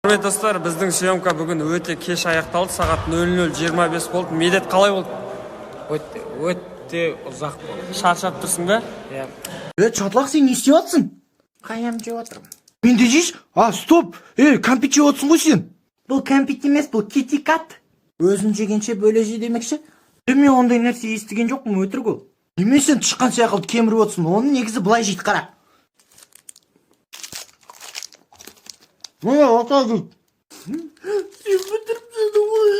Құрметті достар, біздің съемка бүгін өте кеш аяқталды. Сағат 00:25 болды. Медет қалай болды? Өте ұзақ болды. Шаршап тұрсың ба? Чатлақ, сен не істеп жатсың? Қаям жеп отырмын. Мен де жейші? Стоп! Кәмпит жеп отырсың ғой сен? Бұл кәмпит емес, бұл китикат. Өзін жегенше бөле же демекші? Мен ондай нәрсе естіген жоқпын, өтірік ол. Неме сен тышқан сияқты кеміріп отырсың? Оны негізі былай жейді, қара. Сен бітіріпсің ғой.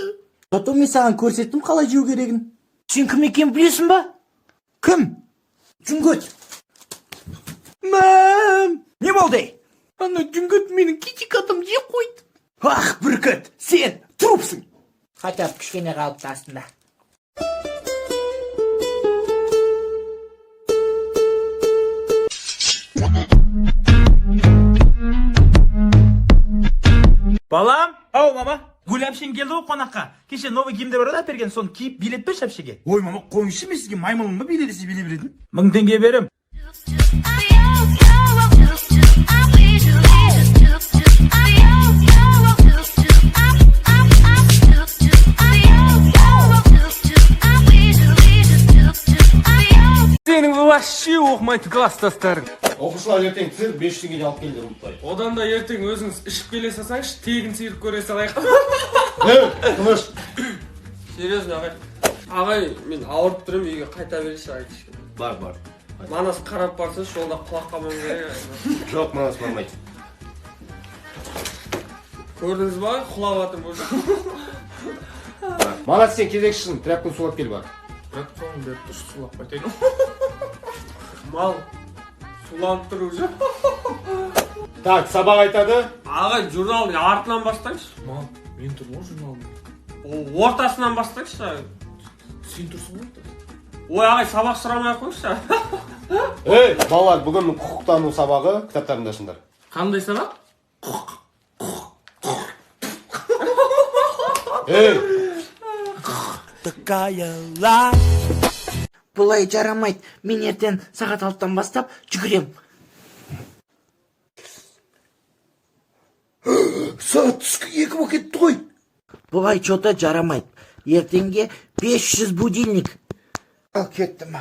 Зато мен саған көрсеттім қалай жеу керегін. Сен кім екенін білесің ба? Кім? Жүнгөт. Мәм! Не болды? Ана жүнгөт менің китикатым жеп қойды. Ах, бүркіт, сен трупсың. Хотя кішкене қалыпты астында. Балам, ау мама, Гүл әпшең келді ғой қонаққа. Кеше новый киімдер бар еді әперген, соны киіп билет берші әпшеге. Ой мама, қойыңызшы, мен сізге маймылым ба биледесе биле беретін? 1000 теңге берем. Сенің вообще оқымайтын класстастарың. Оқушылар ертең сыр 5 теңгеден алып келді ұмытпай. Одан да ертең өзіңіз ішіп келе салсаңыз, тегін сыйырып көре салайық. Тыныш. Серьезно, ағай. Ағай, мен ауырып тұрым, үйге қайта берейші айтышын. Бар. Манас қарап барса, жолда құлақ қамам керек. Жоқ, манас бармайды. Көрдіңіз ба? Құлап атым бұл жақ. Манас, сен кезекшісің, тряпканы сулап кел бар. Тряпканы беріп тұршы, сулап қайтайын. Мал, суланып тұр уже. Так, сабақ айтады. Ағай, журналды артынан бастаңшы. Мал, мен тұрмын ғой журналда. Ортасынан бастаңшы. Сен тұрсың ғой ортасында. Ой, ағай, сабақ сұрамай қойшы. Балалар, бүгін құқықтану сабағы, кітаптарында ашыңдар. Қандай сабақ? Бұлай жарамайды. Мен ертең сағат 6-тан бастап жүгірем. Сағат түскі 2 болып кетті ғой. Бұлай чота жарамайды. Ертеңге 500 будильник. Ал кеттім.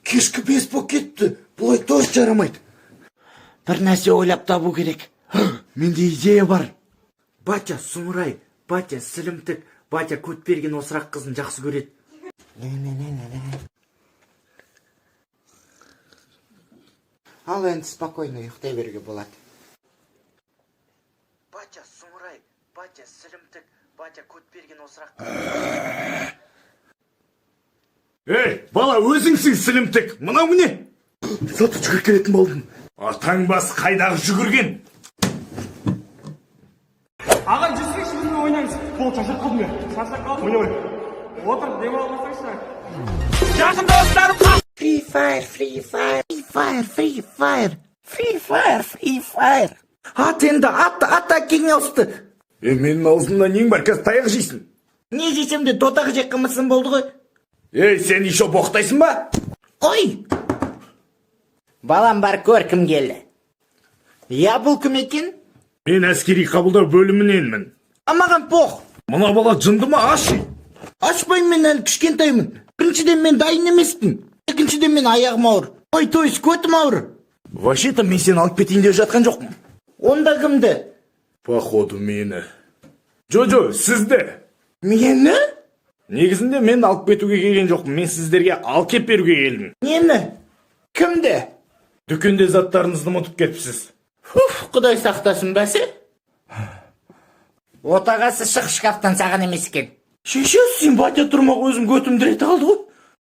Кешкі 5 болып кетті. Бұлай тоже жарамайды. Бір нәрсе ойлап табу керек. Менде идея бар. Батя сұмырай, батя сілімтік, батя көтперген осырақ қызын жақсы көреді. Ал енді спокойно ұйықтай беруге болады. Батя сұмырай, батя сілімтік, батя көтперген осырақ қызын. Бала, өзіңсің сілімтік, мынау міне? Заты жүгір келетін болдым. Атаң бас қайдағы жүгірген? Ағай, жүрсеңші біздің ойнаңыз. Бұл шашақ қалдым я. Шаршап қалдың? Ойнамай. Отыр, демалмасаңшы. Жақын достарым, Free Fire. Ат енді, ат әкең ауысты. Менің аузымда нең бар, қазір таяқ жейсің. Не жесем де тотағы жек қымысын болды ғой. Сен еще боқтайсың ба? Ой! Балам бар, көр кім келді. Бұл кім екен? Мен әскери қабылдау бөліміненмін. Амаған поқ. Мына бала жынды ма, аш? Ашпайым, мен әлі кішкентаймын. Біріншіден мен дайын емеспін. Екіншіден мен аяғым ауыр. Ой, тойс, көтім ауыр. Вообще-то мен сені алып кетейін деп жатқан жоқпын. Онда кімді? Походу мені. Джо, сізді. Мені? Негізінде мен алып кетуге келген жоқпын. Мен сіздерге алып кеп беруге келдім. Нені? Кімді? Дүкенде заттарыңызды ұмытып кетіпсіз. Құдай сақтасын бәсе? Отағасы шық шкафтан саған емес екен. Шеше, сен батя тұрмақ өзім көтімді рет алды ғой.